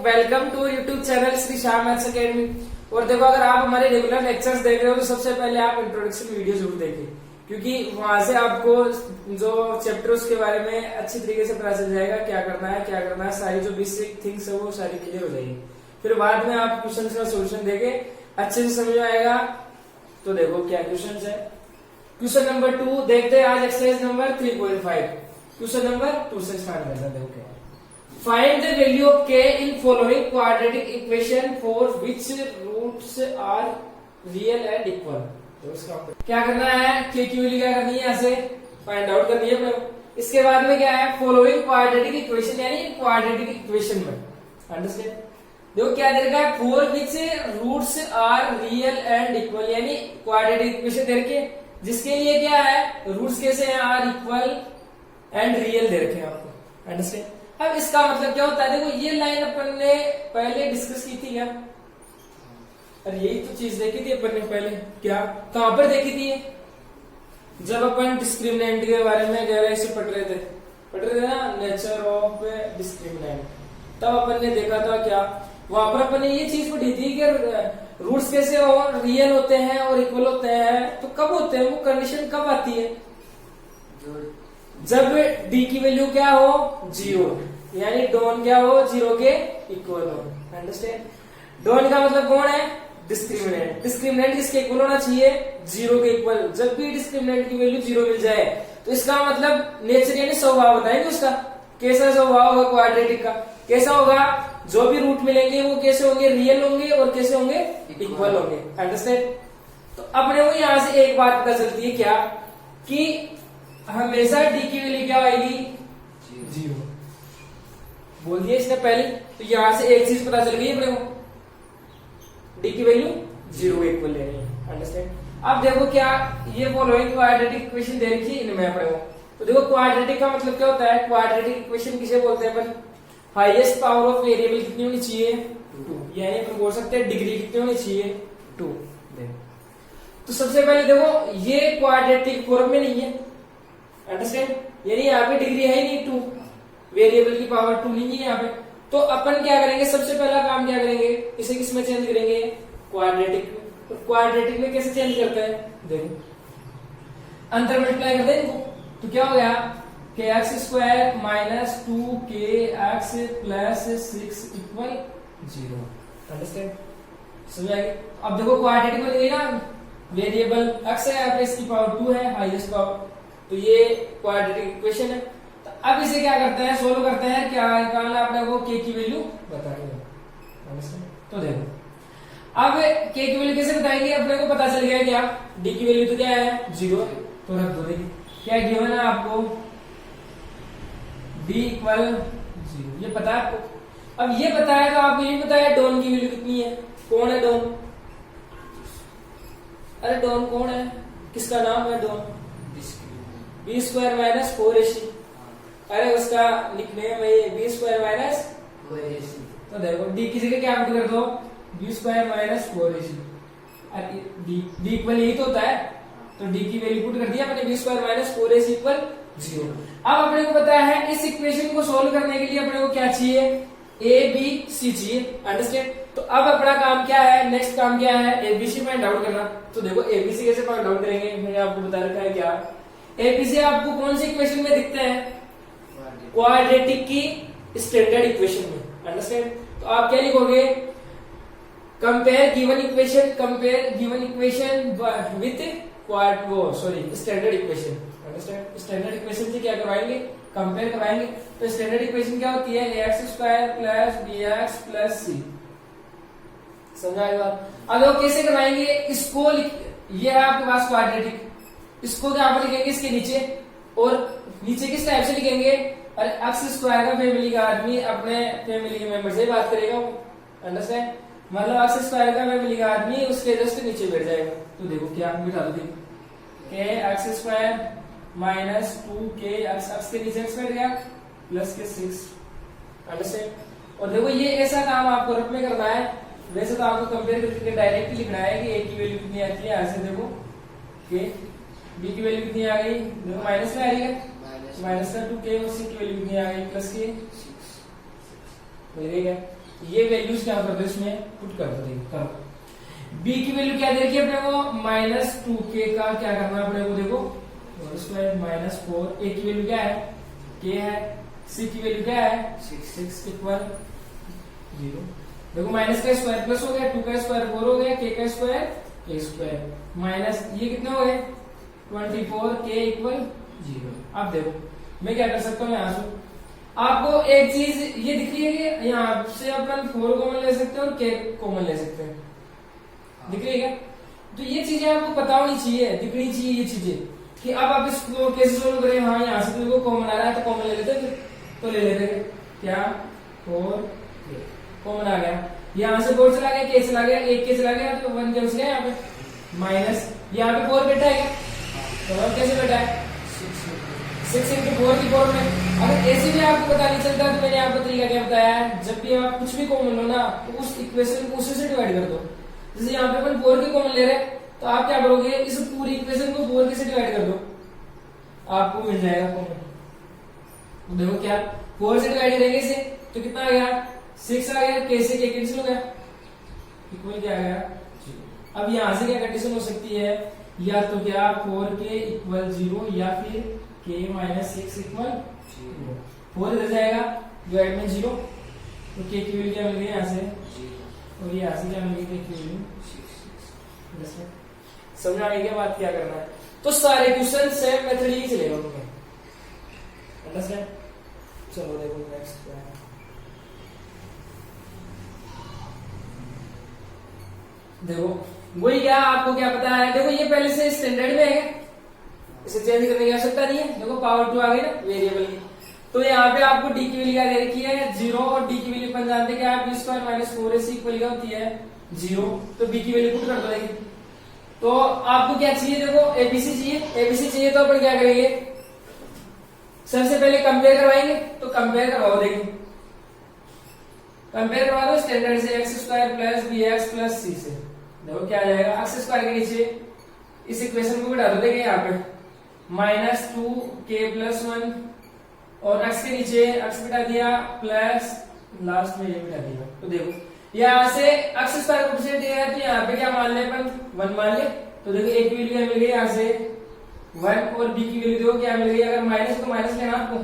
Welcome to YouTube channel Shri Shyam maths academy. और देखो, अगर आप हमारे रेगुलर लेक्चर्स देख रहे हो तो सबसे पहले आप इंट्रोडक्शन वीडियो जरूर देखें, क्योंकि वहां से आपको जो चैप्टर उसके बारे में अच्छी तरीके से पता चल जाएगा, क्या करना है, सारी जो बेसिक थिंग्स है वो सारी क्लियर हो जाएगी। फिर बाद में आप क्वेश्चन का सोल्यूशन देके अच्छे से समझ आएगा। तो देखो क्या क्वेश्चन है। क्वेश्चन नंबर 2 देखते हैं आज, एक्सरसाइज नंबर 3.5। क्वेश्चन नंबर 2 से स्टार्ट करते हैं। देखो, find the value of k in following quadratic equation for which roots are real and equal. तो इसका क्या करना है, k की वैल्यू क्या करनी है, यहाँ से फाइंड आउट करनी है अपने। इसके बाद में क्या है, फॉलोइंग क्वाड्रेटिक इक्वेशन, यानी क्वाड्रेटिक इक्वेशन में अंडरस्टैंड। देखो क्या दे रखा है, for which roots are real and equal, यानी क्वाड्रेटिक इक्वेशन दे रखे जिसके लिए क्या है, रूट्स कैसे हैं, आर इक्वल एंड रियल दे रखे हैं आपको, अंडरस्टैंड। अब इसका मतलब क्या होता है, देखो ये लाइन अपन ने पहले डिस्कस की थी क्या, अरे यही तो चीज देखी थी अपन ने पहले, क्या कहां पर देखी थी ये, जब अपन डिस्क्रिमिनेंट के बारे में गहराई से पढ़ रहे थे ना, नेचर ऑफ डिस्क्रिमिनेंट। तब अपन ने देखा था क्या, वहां पर अपन ने ये चीज पढ़ी थी कि रूट्स कैसे और रियल होते हैं और इक्वल होते हैं, तो कब होते हैं, वो कंडीशन कब आती है, जब d की वैल्यू क्या हो, 0, यानी डॉन क्या हो, 0 के इक्वल हो, अंडरस्टैंड। डॉन का मतलब कौन है, डिस्क्रिमिनेंट। डिस्क्रिमिनेंट किसके इक्वल होना चाहिए, 0 के इक्वल। जब भी डिस्क्रिमिनेंट की वैल्यू 0 मिल जाए तो इसका मतलब नेचर यानी स्वभाव बताएंगे उसका, कैसा स्वभाव होगा क्वाड्रेटिक का, कैसा होगा, जो भी रूट मिलेंगे वो कैसे होंगे, रियल होंगे और कैसे होंगे, इक्वल होंगे, अंडरस्टैंड। तो अपने को यहां से एक बात पता चलती है क्या, कि हमेशा d की वैल्यू क्या आएगी, 0 बोल दिया इसने पहले। तो यहां से एक चीज पता चल गई अपने को, d की वैल्यू 0 के इक्वल ले रही है, अंडरस्टैंड। अब देखो क्या, ये फॉलोइंग क्वाड्रेटिक इक्वेशन दे रखी है इनमें अपने को। तो देखो क्वाड्रेटिक का मतलब क्या होता है, क्वाड्रेटिक इक्वेशन किसे बोलते हैं अपन, हाईएस्ट पावर ऑफ वेरिएबल कितनी होनी चाहिए, 2, यानी अपन बोल सकते हैं डिग्री कितनी होनी चाहिए, 2। तो सबसे पहले देखो ये क्वाड्रेटिक फॉर्म में नहीं है, अंडरस्टैंड, यानी यहाँ पे डिग्री है ही नहीं 2, वेरिएबल की पावर 2 नहीं है यहाँ पे। तो अपन क्या करेंगे, सबसे पहला काम क्या करेंगे, इसे किस में चेंज करेंगे, क्वाड्रेटिक में। तो क्वाड्रेटिक में कैसे चेंज करते हैं, देखो अंतर मल्टीप्लाई करते हैं इनको, तो क्या हो गया, kx² minus 2kx plus 6 equal 0, understand, समझ आएगी। अब देखो क्वाड्रेटिक में ना वेरिएबल x है, यहाँ पे इसकी पावर 2 है, हाईएस्ट पावर, तो ये क्वाड्रेटिक इक्वेशन है। तो अब इसे क्या करते हैं, सोल्व करते हैं, क्या निकालना अपने को, k की वैल्यू बताएंगे। तो देखो अब k की वैल्यू कैसे बताएंगे, अपने को पता चल गया क्या, d की वैल्यू तो क्या है 0, तो रख दो। देखिए क्या गिवन है आपको, d इक्वल 0, ये पता है आपको। अब ये पता है तो आपको ये पता है डॉन की वैल्यू कितनी है, कौन है डॉन, अरे डॉन कौन है, किसका नाम है डॉन, b² माइनस 4ac, अरे उसका निकनेम है b² माइनस 4ac। तो देखो d की जगह क्या पुट कर दो, b² minus 4ac, d equal यही तो होता है, तो d की वैल्यू पुट कर दिया अपने, b² माइनस 4ac इक्वल 0। अब अपने को पता है इस इक्वेशन को सोल्व करने के लिए अपने को क्या चाहिए, a b c चाहिए, अंडरस्टैंड। तो अब अपना काम क्या है, नेक्स्ट काम क्या है, abc फाइंड आउट करना। तो देखो abc कैसे फाइंड आउट करेंगे, मैंने आपको बता रखा है क्या, abc आपको कौन सी इक्वेशन में दिखते हैं, क्वाड्रेटिक की स्टैंडर्ड इक्वेशन में, अंडरस्टैंड। तो आप क्या लिखोगे, compare given equation with standard equation, understand. Standard equation से क्या करवाएंगे, कंपेयर करवाएंगे। तो स्टैंडर्ड इक्वेशन क्या होती है, ax² plus bx plus c, समझा आएगा। अब लोग कैसे करवाएंगे इसको, ये है आपके पास क्वाड्रेटिक, इसको क्या पर लिखेंगे इसके नीचे, और नीचे किस टाइप से लिखेंगे, अरे x² का फैमिली का आदमी अपने फैमिली के मेंबर से बात करेगा, अंडरस्टैंड, मतलब x² का फैमिली का आदमी उसके जस्ट नीचे बैठ जाएगा। तो देखो क्या बिठा दो, kx² माइनस 2kx, x के नीचे x बैठ गया, प्लस के 6, अंडरस्टैंड। और देखो ये ऐसा काम आपको रफ में करना है, वैसे तो आपको कंपेयर करके डायरेक्ट लिखना है कि a की वैल्यू कितनी आती है, ऐसे देखो k b की वैल्यू कितनी आ गई, देखो माइनस में आ रही है, माइनस का 2k, और c की वैल्यू कितनी आ गई, प्लस के 6, मिल गया। ये वैल्यूज क्या कर दो इसमें पुट कर दो। करो बी की वैल्यू क्या दे रखी है अपने को -2k का क्या करना है अपने को देखो स्क्वायर -4। ए की वैल्यू क्या है k है। सी की वैल्यू क्या है 6 इक्वल 0। देखो माइनस का स्क्वायर प्लस हो गया 2 का स्क्वायर 4 हो गया k का स्क्वायर k स्क्वायर माइनस ये कितने हो गए 24 k इक्वल 0। अब देखो मैं क्या कर सकता हूँ यहाँ से आपको एक चीज ये दिख रही है कि यहाँ से अपन 4 कॉमन ले सकते हैं और k कॉमन ले सकते हैं। दिख रही है क्या? तो ये चीजें आपको पता होनी चाहिए दिखनी चाहिए ये चीजें कि अब आप इसको कैसे सोल्व करें। हाँ यहाँ से तुमको कॉमन आ रहा है तो कॉमन ले लेते तो ले लेते क्या 4 कॉमन आ गया। यहाँ से 4 चला गया k चला गया 1 k चला गया तो 1 क्या गया यहाँ पे माइनस यहाँ पे 4 बैठा है क्या तो 1 कैसे बैठा है 6 इंटू 4 की 4 में। अगर ऐसे भी आपको पता नहीं चलता तो मैंने आपको तरीका क्या बताया है जब भी आप कुछ भी कॉमन लो ना तो उस इक्वेशन को उसी से डिवाइड कर दो। जैसे यहाँ पे अपन 4 की कॉमन ले रहे हैं तो आप क्या करोगे इस पूरी इक्वेशन को 4 के से डिवाइड कर दो आपको मिल जाएगा कॉमन। देखो क्या 4 से डिवाइड करेंगे इसे तो कितना आ गया 6 आ गया k से k कैंसिल हो गया इक्वल क्या आ गया 0। अब यहाँ से क्या कंडीशन हो सकती है या तो क्या 4k इक्वल 0 या फिर k माइनस 6 इक्वल 0। 4 इधर जाएगा डिवाइड में 0 तो k की वैल्यू क्या मिल गई यहाँ से और यहाँ से क्या मिल गई k की वैल्यू 6। समझ आ गई क्या बात क्या करना है। तो सारे क्वेश्चन सेम मेथड ही चलेगा उनमें अंडरस्टैंड। चलो देखो नेक्स्ट क्या है। देखो वही क्या आपको क्या पता है देखो ये पहले से स्टैंडर्ड में है इसे चेंज करने की आवश्यकता नहीं है। देखो पावर 2 आ गई ना वेरिएबल की तो यहाँ पे आपको डी की वैल्यू क्या दे रखी है 0 और डी की वैल्यू अपन जानते हैं कि आप b² माइनस 4ac इक्वल क्या होती है 0। तो b की वैल्यू पुट कर दो देखिए तो आपको क्या चाहिए देखो एबीसी चाहिए तो अपन क्या करेंगे सबसे पहले कंपेयर करवाएंगे तो कंपेयर करवाओ देखिए कंपेयर करवा दो स्टैंडर्ड से x² plus bx plus c से। देखो क्या आ जाएगा x² के नीचे इस इक्वेशन को बिठा दो देखिए यहाँ पे -2k प्लस 1 और x के नीचे x बिठा दिया प्लस लास्ट में ये बिठा दिया। तो देखो यहाँ से x² कोएफिशिएंट दिया है तो यहाँ पे क्या मान ले अपन 1 मान ले तो देखो a की वैल्यू क्या मिल गई यहाँ से 1 और b की वैल्यू देखो क्या मिल गई अगर माइनस तो माइनस लेना आपको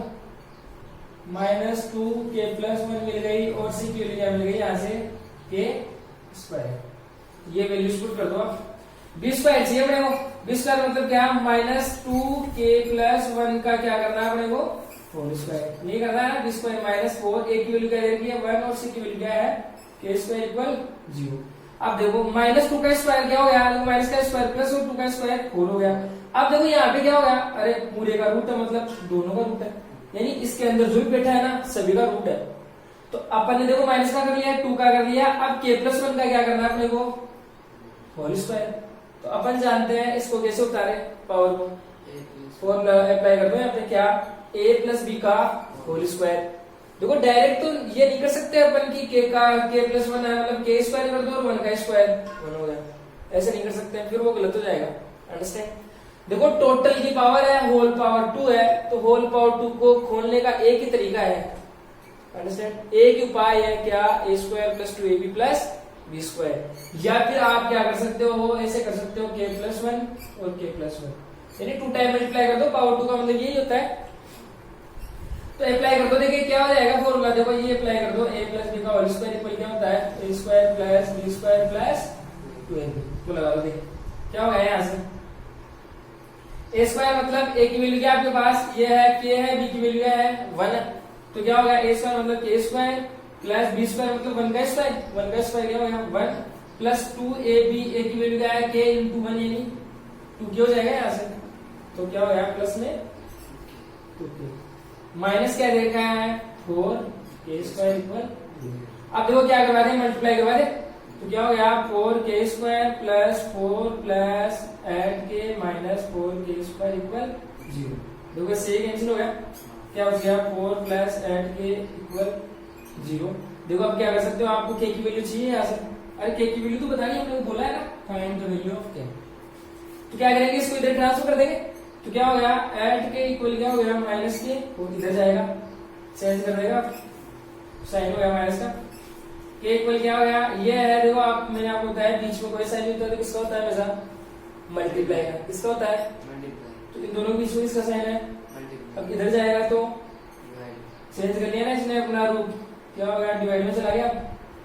-2k प्लस 1 मिल गई और c की वैल्यू क्या मिल गई यहाँ से k²। ये वैल्यूज पुट कर दो आप b² चाहिए अपने को b² मतलब क्या -2k प्लस 1 का क्या करना है अपने को 4² ये करना है b² -4 a की वैल्यू क्या दे रखी है 1 और c की वैल्यू क्या है k² इक्वल 0। अब देखो -2 का स्क्वायर क्या हो गया माइनस का स्क्वायर प्लस और 2 का स्क्वायर 4 हो गया। अब देखो यहाँ पे क्या हो गया अरे पूरे का रूट है मतलब दोनों का रूट है यानी इसके अंदर जो भी बैठा है ना सभी का रूट है। तो अपन ने देखो माइनस का कर लिया 2 का कर लिया अब k प्लस 1 का क्या करना है अपने को होल²। तो अपन जानते हैं इसको कैसे उतारे पावर को 4 अप्लाई कर दो यहाँ पे क्या a प्लस b का होल²। देखो डायरेक्ट तो ये नहीं कर सकते अपन की k का k प्लस 1 है मतलब k² कर दो और 1 का स्क्वायर 1 हो गया ऐसे नहीं कर सकते फिर वो गलत हो जाएगा अंडरस्टैंड। देखो टोटल की पावर है होल पावर 2 है तो होल पावर 2 को खोलने का एक ही तरीका है अंडरस्टैंड। एक ही उपाय है क्या a² plus 2ab plus b² या फिर आप क्या कर सकते हो ऐसे कर सकते हो k प्लस 1 और k प्लस 1 यानी 2 टाइम मल्टीप्लाई कर दो पावर 2 का मतलब यही होता है। तो अप्लाई कर दो देखिए क्या हो जाएगा फॉर्मूला देखो ये अप्लाई कर दो a प्लस b का होल स्क्वायर इक्वल क्या होता है a² plus b² plus 2ab तो लगा दो देखिए क्या हो गया यहाँ से a² मतलब a की वैल्यू क्या आपके पास ये है k है b की वैल्यू है 1 है तो क्या हो गया a² मतलब k² प्लस b² मतलब 1 का स्क्वायर क्या हो गया 1 प्लस 2ab a की वैल्यू क्या है k इंटू 1 यानी 2 क्या हो जाएगा यहाँ से तो क्या हो गया प्लस में 2k माइनस क्या देखा है 4k² इक्वल। अब देखो क्या करवा दे मल्टीप्लाई करवा दे तो क्या हो गया 4k² plus 4 plus 8k minus 4k² equal 0। देखो से कैंसिल हो गया क्या बच गया 4 प्लस 8k इक्वल 0। देखो अब क्या कर सकते हो आपको k की वैल्यू चाहिए यहाँ से अरे k की वैल्यू तो बता नहीं हमने बोला है ना find the value of k। तो क्या करेंगे इसको इधर ट्रांसफर कर देंगे तो क्या हो गया 8k इक्वल क्या हो गया -k वो इधर जाएगा चेंज कर देगा साइन हो गया माइनस का के इक्वल क्या हो गया, ये है देखो आप, मैंने आपको बताया बीच में कोई साइन नहीं होता तो किसका होता है हमेशा मल्टीप्लाई का, किसका होता है तो इन दोनों के बीच में किसका साइन है, अब इधर जाएगा तो चेंज कर लिया ना इसने अपना रूप, क्या हो गया डिवाइड में चला गया,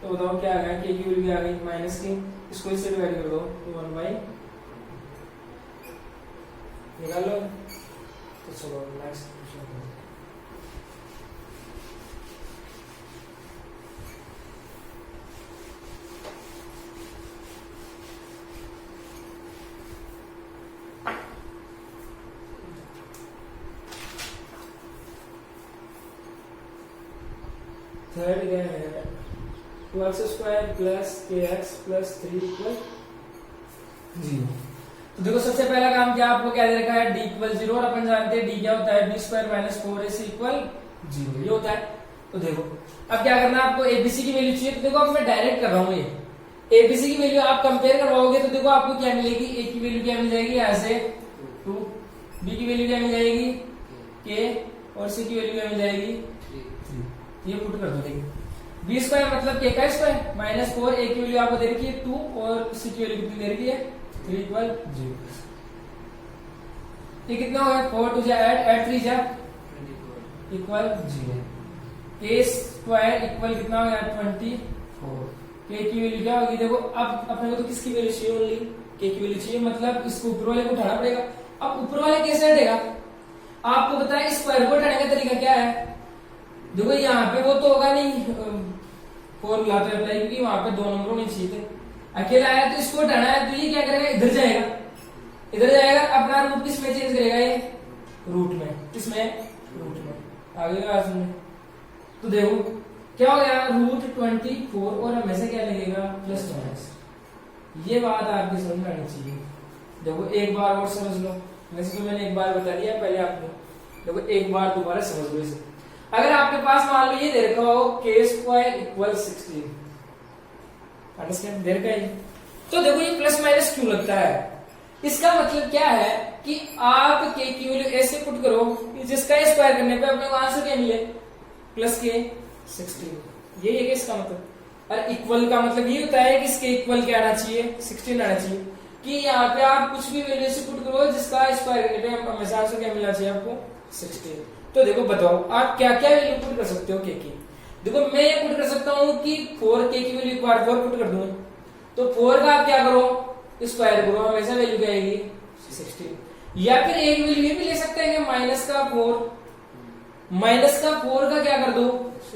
तो बताओ क्या आ गया, के की वैल्यू आ गई माइनस की, इसको इससे डिवाइड कर दो तो 1 बाई निकाल लो। तो चलो नेक्स्ट क्वेश्चन, थर्ड क्या है, 2x² plus kx plus 3 equal 0। तो देखो सबसे पहला काम क्या आपको क्या दे रखा है, d इक्वल 0, और अपन जानते हैं d क्या होता है, b² माइनस 4ac इक्वल 0, ये होता है। तो देखो अब क्या करना है आपको, एबीसी की वैल्यू चाहिए, तो देखो अब मैं डायरेक्ट कर रहा हूँ, ये एबीसी की वैल्यू आप कंपेयर करवाओगे तो देखो आपको क्या मिलेगी, ए की वैल्यू क्या मिल जाएगी यहाँ से 2, बी की वैल्यू क्या मिल जाएगी k, और सी की वैल्यू क्या मिल जाएगी 3, ये पुट कर दो। देखिए b² मतलब k का स्क्वायर माइनस 4, a की वैल्यू आपको दे रखी है 2 और c की वैल्यू कितनी दे रखी है 3 इक्वल 0। ये कितना हो गया, 4 2 जा ऐड 3 जा इक्वल 0, k² इक्वल कितना हो गया 24, k की वैल्यू क्या होगी, देखो अब अपने को तो किसकी वैल्यू चाहिए, ओनली k की वैल्यू चाहिए, मतलब इसको ऊपर वाले को उठाना पड़ेगा। अब ऊपर वाले कैसे हटेगा, आपको पता है स्क्वायर को हटाने का तरीका क्या है, देखो यहाँ पे वो तो होगा नहीं फॉर्मूला पे अप्लाई, क्योंकि वहां पे 2 नंबर होने चाहिए थे, अकेला आया तो इसको हटाना है, तो ये क्या करेगा इधर जाएगा, इधर जाएगा अपना रूट किस में चेंज करेगा, ये रूट में, किसमें रूट में, आगे क्लास में। तो देखो क्या हो गया रूट 24, और हमेशा क्या लगेगा प्लस माइनस, ये बात आपकी समझ में आनी चाहिए। देखो एक बार और समझ लो, वैसे तो मैंने एक बार बता दिया पहले आपको, देखो एक बार दोबारा समझ लो इसे। अगर आपके पास मान लो ये दे रखा हो k² इक्वल 16, अंडरस्टैंड दे रखा है, तो देखो ये प्लस माइनस क्यों लगता है, इसका मतलब क्या है कि आप k की वैल्यू ऐसे पुट करो जिसका स्क्वायर करने पे अपने को आंसर क्या मिले प्लस k 16, यही है इसका मतलब। और इक्वल का मतलब ये होता है कि इसके इक्वल क्या आना चाहिए 16 आना चाहिए, कि यहाँ पे आप कुछ भी वैल्यू से पुट करो जिसका स्क्वायर करने पे हमेशा आंसर क्या मिलना चाहिए आपको 16। तो देखो बताओ आप क्या क्या वैल्यू पुट कर सकते हो k की, देखो मैं ये पुट कर सकता हूँ कि 4 k की वैल्यू एक बार 4 पुट कर दूं, तो 4 का आप क्या करो स्क्वायर करो, हमेशा वैल्यू क्या आएगी 16, या फिर एक वैल्यू ये भी ले सकते हैं कि माइनस का 4 का क्या कर दो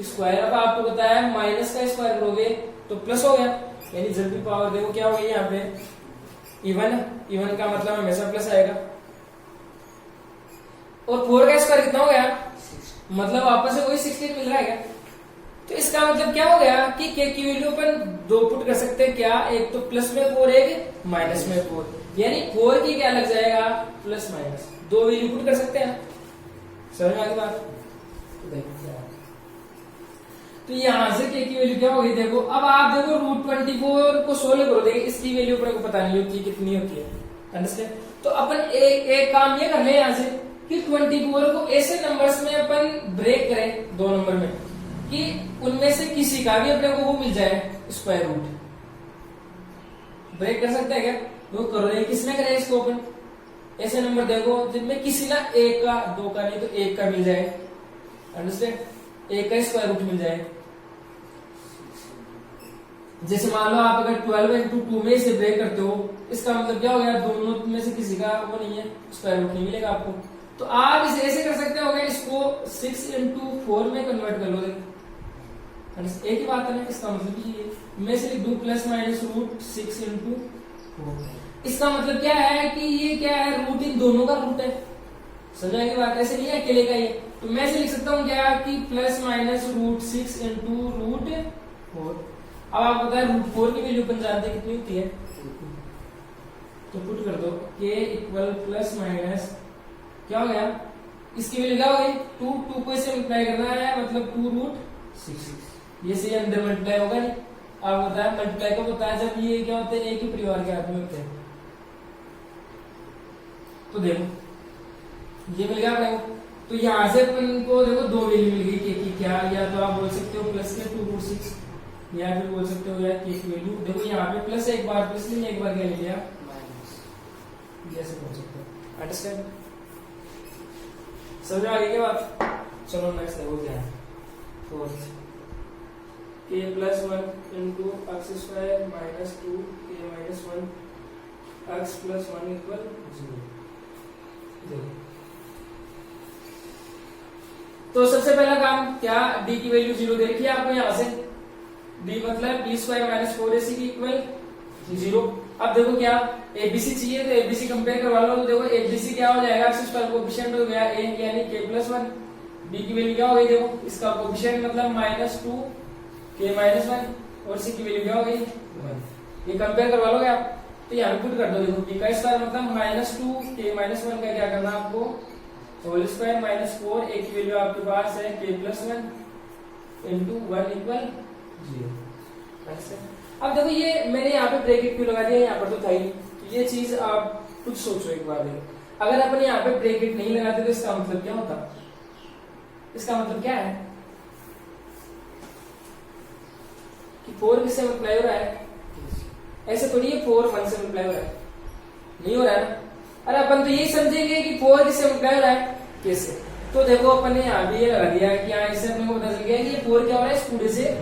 स्क्वायर, अब आपको बताया माइनस का स्क्वायर करोगे तो प्लस हो गया, यानी जब भी पावर देखो क्या हो गई यहाँ पे इवन का मतलब हमेशा प्लस आएगा, और 4 का स्क्वायर कितना हो गया मतलब वापस से वही 16 मिल रहा है क्या, तो इसका मतलब क्या हो गया कि k की वैल्यू अपन 2 पुट कर सकते हैं, क्या एक तो प्लस में 4 एक माइनस में 4, यानी 4 की क्या लग जाएगा प्लस माइनस 2 वैल्यू पुट कर सकते हैं, समझ में आ गई बात। तो देखो क्या, तो यहां से k की वैल्यू क्या होगी, देखो अब आप देखो रूट 24 को सोल्व करो, देखिए इसकी वैल्यू अपने को पता नहीं होती कितनी होती है, अंडरस्टैंड। तो अपन एक काम ये कर ले यहाँ से कि 24 को ऐसे नंबर्स में अपन ब्रेक करें 2 नंबर में, कि उनमें से किसी का भी अपने को वो मिल जाए स्क्वायर रूट, ब्रेक कर सकते हैं क्या, वो करो, किसमें करें इसको अपन, ऐसे नंबर देखो जिनमें किसी ना 1 का 2 का नहीं तो 1 का मिल जाए, अंडरस्टैंड, 1 का स्क्वायर रूट मिल जाए। जैसे मान लो आप अगर 12 इंटू 2 में इसे ब्रेक करते हो, इसका मतलब क्या हो गया दोनों में से किसी का वो नहीं है स्क्वायर रूट नहीं मिलेगा आपको, तो आप इसे ऐसे कर सकते हो, इसको 6 इंटू 4 में कन्वर्ट कर लो, देखो एक ही बात है ना, इसका मतलब ये मैं से लिख दूं प्लस माइनस रूट 6 इंटू 4, इसका मतलब क्या है कि ये क्या है रूट इन दोनों का रूट है, समझा की बात, ऐसे नहीं है अकेले का ये, तो मैं ऐसे लिख सकता हूँ क्या कि plus minus root 6 into root 4। अब आप बताए रूट 4 की वैल्यू अपन जानते हैं कितनी होती है, तो पुट कर दो k इक्वल प्लस माइनस क्या हो गया, इसकी वैल्यू क्या हो गई 2 को इसे मल्टीप्लाई करना है मतलब 2 रूट 6, ये से अंदर मल्टीप्लाई होगा नहीं, आप बताया मल्टीप्लाई कब होता है जब ये क्या होते हैं एक ही परिवार के आदमी होते हैं। तो देखो ये मिल गया अपने को, तो यहाँ से अपन को देखो 2 वैल्यू मिल गई k की, क्या या तो आप बोल सकते हो प्लस के 2 रूट 6 या फिर बोल सकते हो यार के की वैल्यू, देखो यहाँ पे प्लस है, एक बार प्लस नहीं, एक बार क्या ले लिया माइनस। जैसे बोल सकते हो। अंडरस्टैंड? समझ में आ गई क्या बात? चलो नेक्स्ट है, वो क्या है fourth, k plus one into x square minus two k minus one x plus one equal zero. तो सबसे पहला काम क्या, डी की वैल्यू जीरो दे रखी है आपको यहाँ से, डी मतलब बी स्क्वायर माइनस फोर ए सी की इक्वल जीरो। अब देखो क्या एबीसी चाहिए, तो एबीसी कंपेयर करवा लो, तो देखो एबीसी क्या हो जाएगा, इसका कोएफिशिएंट हो गया ए यानी के प्लस वन, डी की वैल्यू क्या हो गई, देखो इसका कोएफिशिएंट मतलब minus two k minus one, और सी की वैल्यू क्या हो गई वन। ये कंपेयर करवा लोगे आप, तो यहाँ पुट कर दो, देखो बी का स्क्वायर मतलब minus two k minus one का क्या करना आपको होल स्क्वायर माइनस फोर, ए की वैल्यू आपके पास है के plus one into one equal zero. अब देखो ये मैंने यहाँ पे ब्रैकेट क्यों लगा दिया, यहाँ पर तो था ही, तो ये चीज आप कुछ सोचो एक बार देखो, अगर अपन यहाँ पे ब्रैकेट नहीं लगाते तो इसका मतलब क्या होता, इसका मतलब क्या है कि फोर किससे मल्टीप्लाई हो रहा है, ऐसे थोड़ी है फोर वन से मल्टीप्लाई हो रहा है, नहीं हो रहा है ना। अरे अपन तो यही समझेंगे कि फोर किससे मल्टीप्लाई हो रहा है, कैसे, तो देखो अपन ने यहाँ भी ये लगा दिया कि यहाँ इससे अपने को पता चल गया कि ये फोर क्या हो रहा है, इस पूरे से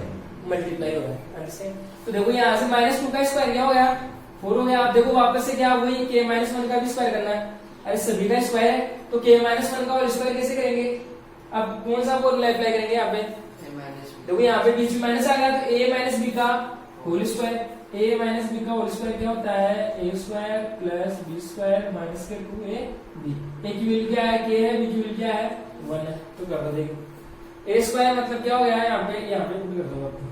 मल्टीप्लाई हो रहा है, अंडरस्टैंड। तो देखो यहाँ से माइनस टू का स्क्वायर क्या हो गया, फोर हो गया। आप देखो वापस से क्या वही के माइनस वन का भी स्क्वायर करना है, अरे सभी का स्क्वायर है, तो के माइनस वन का और स्क्वायर कैसे करेंगे, अब कौन सा फॉर्मूला अप्लाई करेंगे यहाँ पे, देखो यहाँ पे बीच में माइनस आ गया, तो ए माइनस बी का whole square, a minus b का होल स्क्वायर क्या होता है, a square plus B square minus के टू ए बी। ए की वैल्यू क्या है, के है, बी की वैल्यू क्या है, वन है, तो कर दो, देखो ए स्क्वायर मतलब क्या हो गया, यहाँ पे पुट कर दो आपको,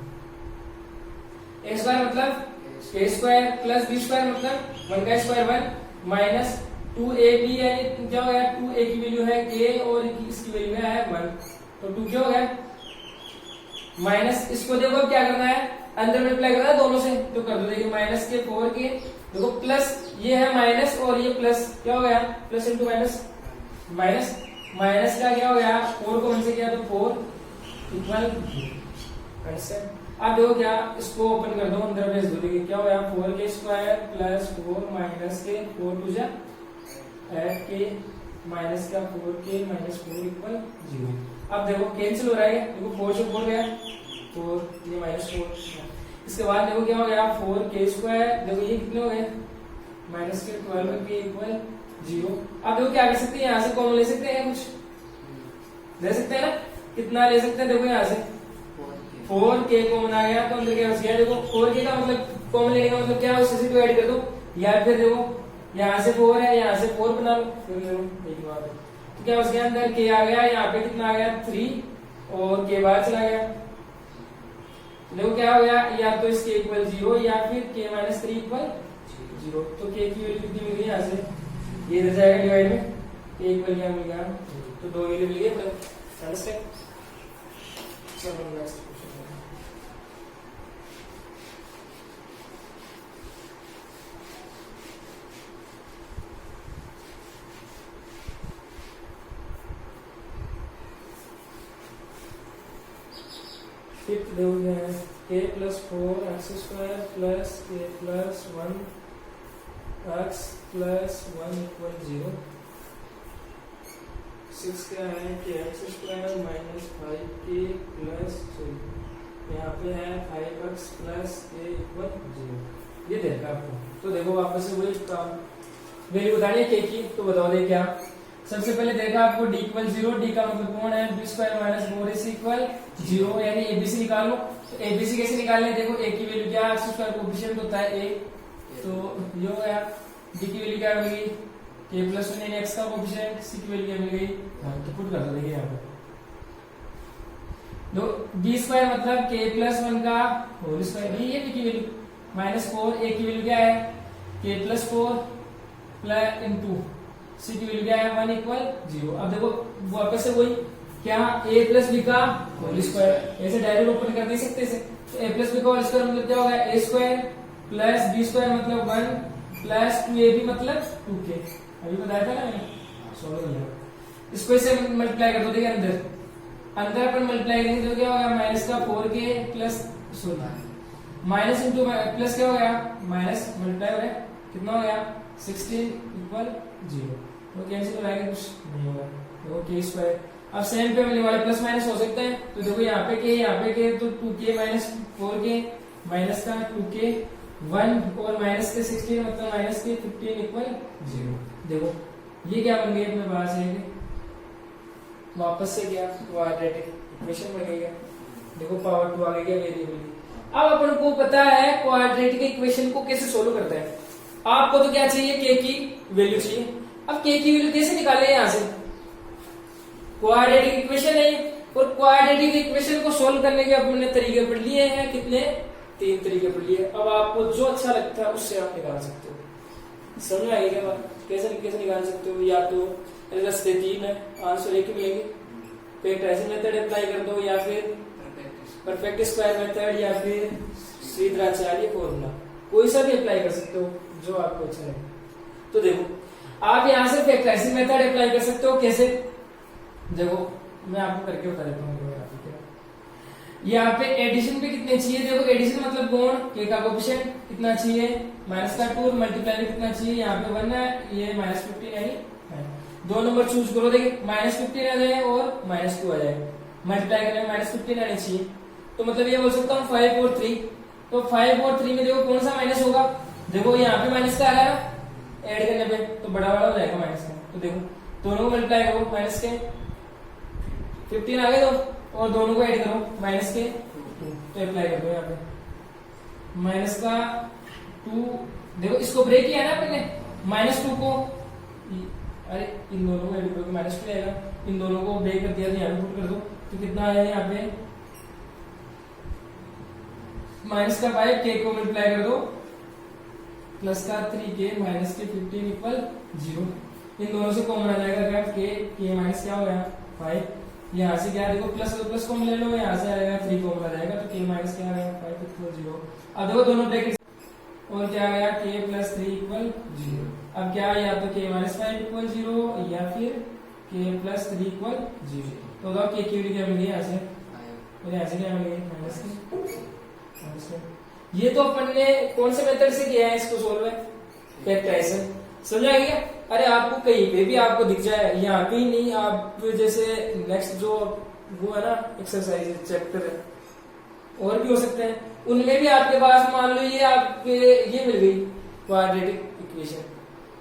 ए स्क्वायर मतलब A square plus B square मतलब वन का स्क्वायर वन माइनस टू ए बी, यानी क्या हो गया, टू ए की वैल्यू है के और इसकी वैल्यू है वन, तो टू क्या हो गया माइनस, इसको देखो अब क्या करना है, अंदर मल्टीप्लाई करना है दोनों से, तो कर दो, देखिए माइनस के फोर के, देखो प्लस ये है माइनस और ये प्लस, क्या हो गया plus into minus, minus minus का क्या हो गया, फोर को वन से किया तो फोर इक्वल, अब देखो क्या इसको ओपन कर दो, अंदर भेज दो, देखिए क्या हो गया, फोर के स्क्वायर प्लस फोर माइनस के फोर टू जा एट के माइनस का फोर के माइनस फोर इक्वल जीरो। अब देखो कैंसिल हो रहा है, देखो फोर से फोर गया, फोर ये माइनस फोर, इसके बाद देखो क्या हो गया, फोर के स्क्वायर, देखो ये कितने हो गए माइनस के ट्वेल्व के इक्वल जीरो। अब देखो क्या कर सकते हैं, यहाँ से कॉमन ले सकते हैं, कुछ ले सकते हैं ना, कितना ले सकते हैं, देखो यहाँ से फोर के कॉमन आ गया, तो अंदर क्या बच गया, देखो फोर के का मतलब कॉमन लेने का मतलब क्या है, उससे टू ऐड कर दो, या फिर देखो यहाँ से फोर है, यहाँ से फोर बना लो, फिर एक बात है, तो क्या बच गया, अंदर के आ गया, यहाँ पे कितना आ गया थ्री, और के बाहर चला गया, देखो क्या हो गया, या तो इसके इक्वल जीरो या फिर के माइनस थ्री इक्वल जीरो, तो के की वैल्यू कितनी मिल गई, यहाँ से ये इधर जाएगा डिवाइड में, के इक्वल क्या मिल गया, तो दो वैल्यू मिल गई अपने, अंडरस्टैंड। चलो नेक्स्ट फिफ्थ देखोगे k plus four x square plus k plus one x plus one equal zero. Six क्या है कि x square minus five k plus यहाँ पे है five x plus k equal zero, ये देखा आपको। तो देखो वापस से वही वैल्यू बतानी है के की, तो बताओ दे क्या। सबसे पहले देखा आपको डी इक्वल जीरो, डी का मतलब कौन है, बी स्क्वायर माइनस फोर ए सी इक्वल जीरो, यानी एबीसी निकाल लो। तो एबीसी कैसे निकालने, देखो ए की वैल्यू क्या है, स्क्वायर कोएफिशिएंट होता है ए, तो ये हो गया। डी की वैल्यू क्या मिली, के प्लस वन यानी एक्स का कोएफिशिएंट, सी की वैल्यू क्या मिल गई, तो पुट कर दो, देखिए यहाँ पे दो बी स्क्वायर मतलब के प्लस वन का होल स्क्वायर, ये बी की वैल्यू माइनस फोर, ए की वैल्यू क्या है के प्लस फोर प्लस इंटू सी की वैल्यू क्या है वन इक्वल जीरो। अब देखो वापस से वही क्या, ए प्लस बी का होल स्क्वायर, ऐसे डायरेक्ट ओपन कर नहीं सकते इसे, तो ए प्लस बी का होल स्क्वायर मतलब क्या होगा, A square plus B square मतलब वन प्लस टू ए बी मतलब टू के, अभी बताया था ना मैंने, सॉल्व कर लिया। इसको इसे मल्टीप्लाई कर दो, देखिए अंदर अंदर अपन मल्टीप्लाई करेंगे तो क्या होगा, माइनस का फोर के प्लस 16 माइनस इंटू प्लस क्या हो गया, माइनस मल्टीप्लाई हो गया, कितना हो गया 16 इक्वल 0। तो कैंसिल हो जाएगा, कुछ नहीं होगा, देखो के स्क्वायर। अब सेम पे मिलने वाले प्लस माइनस हो सकते हैं, तो देखो यहाँ पे के, यहाँ पे के, तो 2k माइनस 4k माइनस का 2k 1 और माइनस के 16 मतलब माइनस के 15 इक्वल 0। देखो ये क्या बन गया अपने पास है, वापस से क्या क्वाड्रेटिक इक्वेशन बन गई है। देखो पावर 2 आ गई क्या वेरिएबल। अब अपन को पता है क्वाड्रेटिक इक्वेशन को कैसे सोल्व करते हैं। आपको तो क्या चाहिए, के की वैल्यू चाहिए। अब के की वैल्यू कैसे निकाले, यहां से क्वाड्रेटिक इक्वेशन है, और क्वाड्रेटिक इक्वेशन को सोल्व करने के अपने तरीके पढ़ लिए हैं, कितने 3 तरीके पढ़ लिए। अब आपको जो अच्छा लगता है उससे आप निकाल सकते हो। समझ में आएगी क्या बात, कैसे कैसे निकाल सकते हो। या तो रास्ते 3 है, आंसर एक ही मिलेंगे, फैक्टराइजेशन मेथड अप्लाई कर दो, या फिर परफेक्ट स्क्वायर मेथड, या फिर श्रीधराचार्य फॉर्मूला, कोई सा भी अप्लाई कर सकते हो जो आपको अच्छा लगे। तो देखो आप यहां से फैक्टराइजेशन मेथड अप्लाई कर सकते हो। कैसे, देखो मैं आपको करके बता देता हूँ। यहाँ पे एडिशन पे कितने चाहिए, देखो एडिशन मतलब गुण, के का कोएफिशिएंट कितना चाहिए माइनस का 2, मल्टीप्लाई में कितना चाहिए, यहाँ पे 1 है, ये -15 यानी 2 नंबर चूज करो। देखिए -15 आ जाए और -2 आ जाए, मल्टीप्लाई करने में -15 आने चाहिए, तो मतलब ये बोल सकता हूँ 5 और 3। तो 5 और 3 में देखो कौन सा माइनस होगा, देखो यहाँ पे माइनस का आ रहा है ना, ऐड करने पे तो बड़ा वाला हो जाएगा माइनस का। तो देखो दोनों को मल्टीप्लाई करो, माइनस के 15 आ गए तो, और दोनों को ऐड करो माइनस के 2, तो अप्लाई कर दो यहाँ पे माइनस का 2। देखो इसको ब्रेक किया ना अपने, -2 को, अरे इन दोनों को ऐड करो, -2 आएगा, इन दोनों को ब्रेक कर दिया तो यहाँ पे पुट कर दो, तो कितना आया यहाँ पे माइनस का 5, के को मल्टीप्लाई कर दो, प्लस का 3k माइनस के 15 इक्वल 0। इन दोनों से कॉमन आ जाएगा क्या, के माइनस क्या हो गया 5, यहाँ से क्या देखो प्लस, तो प्लस कॉमन ले लो, यहाँ से आएगा 3 कॉमन आ जाएगा, तो के माइनस क्या आ गया 5 इक्वल 0। अब देखो दोनों ब्रैकेट, और क्या आ गया के प्लस 3 इक्वल 0। अब क्या, या तो के माइनस 5 इक्वल 0, या फिर के प्लस 3 इक्वल 0। तो के की वैल्यू क्या मिली यहाँ से, और यहाँ से क्या मिली माइनस के। ये तो अपन ने कौन से मेथड से किया है इसको सोल्व, है फैक्टराइजेशन। समझ आ गया। अरे आपको कहीं पे भी आपको दिख जाए, यहाँ पे ही नहीं, आप जैसे नेक्स्ट जो वो है ना एक्सरसाइज चैप्टर है, और भी हो सकते हैं, उनमें भी आपके पास मान लो ये आपके ये मिल गई क्वाड्रेटिक इक्वेशन,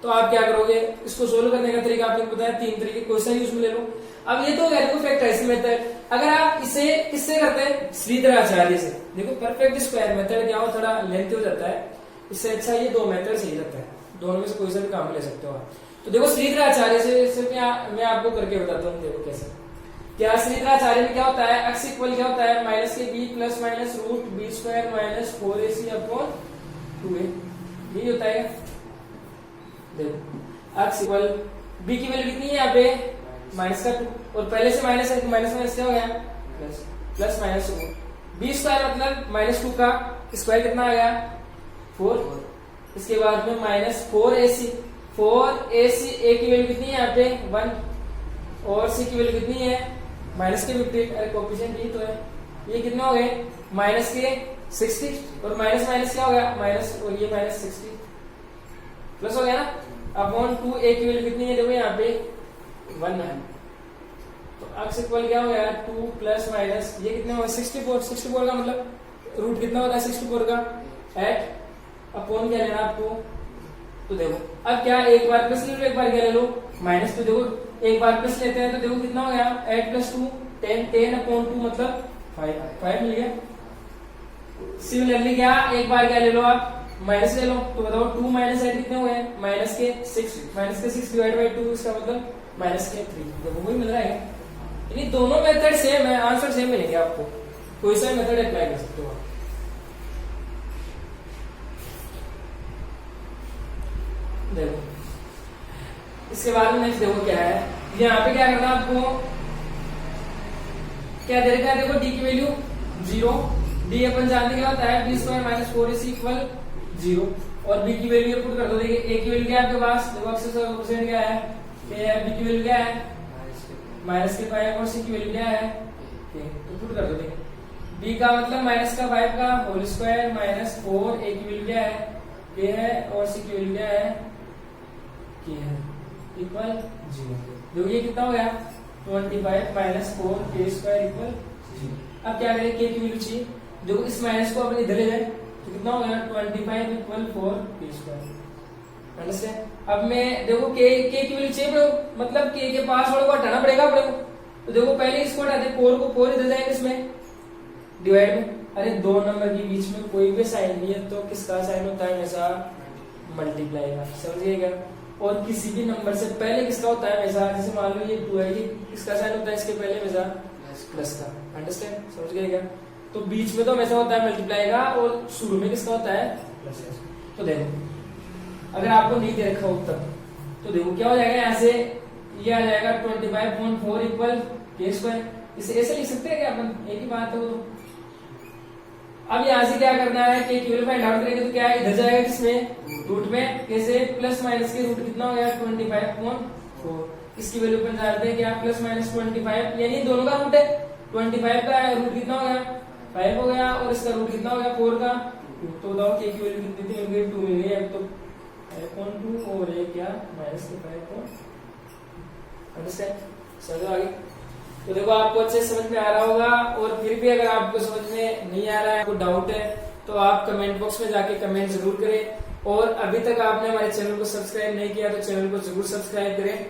तो आप क्या करोगे, इसको सोल्व करने का तरीका आपने बताया 3 तरीके, कोई सा भी उसमें ले लो। अब ये तो देखो फैक्टराइजेशन मेथड, अगर आप इसे किससे करते हैं, श्रीधराचार्य से। देखो परफेक्ट स्क्वायर मेथड क्या हो, थोड़ा लेंथी हो जाता है, इससे अच्छा ये 2 मेथड सही रहता है, दोनों में से कोई सा भी काम ले सकते हो आप। तो देखो श्रीधराचार्य से मैं आपको करके बताता हूँ। देखो कैसे, क्या श्रीधराचार्य में क्या होता है, x इक्वल क्या होता है माइनस के b plus minus root B square minus 4ac upon 2a, यही होता है। देखो x इक्वल b की वैल्यू कितनी है यहाँ पे माइनस का 2, और पहले से माइनस है, माइनस माइनस क्या हो गया plus, plus minus B square मतलब -2 का स्क्वायर कितना आ गया 4, इसके बाद में माइनस 4ac, 4ac a की वैल्यू कितनी है यहाँ पे 1, और c की वैल्यू कितनी है माइनस के 15, अरे कोएफिशिएंट ही तो है, ये कितने हो गए माइनस के 60, और माइनस माइनस क्या हो गया माइनस, और ये माइनस 60 प्लस हो गया ना, अपॉन 2 a की वैल्यू कितनी है देखो यहाँ पे 1 है, तो x इक्वल क्या हो गया 2 प्लस माइनस ये कितने हो 64, 64 का मतलब रूट कितना होता है 64 का 8 अपॉन क्या लेना आपको, तो देखो अब क्या एक बार प्लस ले लो एक बार क्या ले लो माइनस, तो देखो एक बार प्लस लेते हैं तो देखो कितना हो गया 8 प्लस 2 10, 10 अपॉन 2 मतलब 5 मिल गया। सिमिलरली क्या एक बार क्या ले लो आप माइनस ले लो, तो बताओ 2 माइनस 8 कितने हुए माइनस के 6 डिवाइड बाई 2, इसका मतलब माइनस के 3, देखो वही मिल रहा है। यानी दोनों मेथड सेम है, आंसर सेम मिलेंगे आपको, कोई सा मेथड अप्लाई कर सकते हो आप। देखो इसके बाद में नेक्स्ट देखो क्या है, यहाँ पे क्या करना है आपको, क्या दे रखा है देखो डी की वैल्यू 0, डी अपन जानने क्या होता है B square minus 4ac equal 0, और बी की वैल्यू पुट कर दो। देखिए ए की वैल्यू क्या है आपके पास, देखो x% क्या है, बी की वैल्यू क्या है माइनस के 5, और सी की वैल्यू क्या है, तो पुट कर दो। देखिए बी का मतलब माइनस का 5 का होल स्क्वायर माइनस 4, ए की वैल्यू क्या है के है और सी की वैल्यू क्या है के है इक्वल 0। देखो ये कितना हो गया 25 माइनस 4 के स्क्वायर इक्वल 0। अब क्या करें के की वैल्यू चाहिए, देखो इस माइनस को अपने इधर ले जाए तो कितना हो गया 25 इक्वल 4 के स्क्वायर। अंडरस्टैंड। अब मैं देखो के की वैल्यू चाहिए मतलब के पास वाले को हटाना पड़ेगा अपने को, तो देखो पहले इसको हटा दे 4 को 4 इधर जाएगा इसमें डिवाइड में। अरे दो नंबर के बीच में कोई भी साइन नहीं है तो किसका साइन होता है हमेशा मल्टीप्लाई का, समझिएगा। और किसी भी नंबर से पहले किसका होता है हमेशा, जैसे मान लो ये 2 है, ये किसका साइन होता है इसके पहले हमेशा प्लस का। अंडरस्टैंड, समझ गए क्या। तो बीच में तो हमेशा होता है मल्टीप्लाई का और शुरू में किसका होता है प्लस का। तो देखो अगर आपको नहीं दे रखा उत्तर तो देखो क्या हो जाएगा, यहाँ से ये आ जाएगा 25.4 इक्वल के स्क्वायर। इसे ऐसे लिख सकते हैं क्या अपन, एक ही बात है वो। अब यहाँ से क्या करना है कि क्यूल फाइंड आउट करेंगे तो क्या है इधर जाएगा किसमें रूट में, कैसे प्लस माइनस के रूट कितना हो गया 25.4। इसकी वैल्यू पर जानते हैं क्या प्लस माइनस 25 यानी दोनों का रूट है। 25 का रूट कितना हो गया 5 हो गया और इसका रूट कितना हो गया 4 का 2। तो बताओ के की वैल्यू कितनी थी, मिल गई 2 मिल गई। अब तो 5.2 और ये क्या माइनस के 5। अंडरस्टैंड, चलो आगे। तो देखो आपको अच्छे समझ में आ रहा होगा, और फिर भी अगर आपको समझ में नहीं आ रहा है, आपको डाउट है, तो आप कमेंट बॉक्स में जाके कमेंट जरूर करें। और अभी तक आपने हमारे चैनल को सब्सक्राइब नहीं किया तो चैनल को जरूर सब्सक्राइब करें।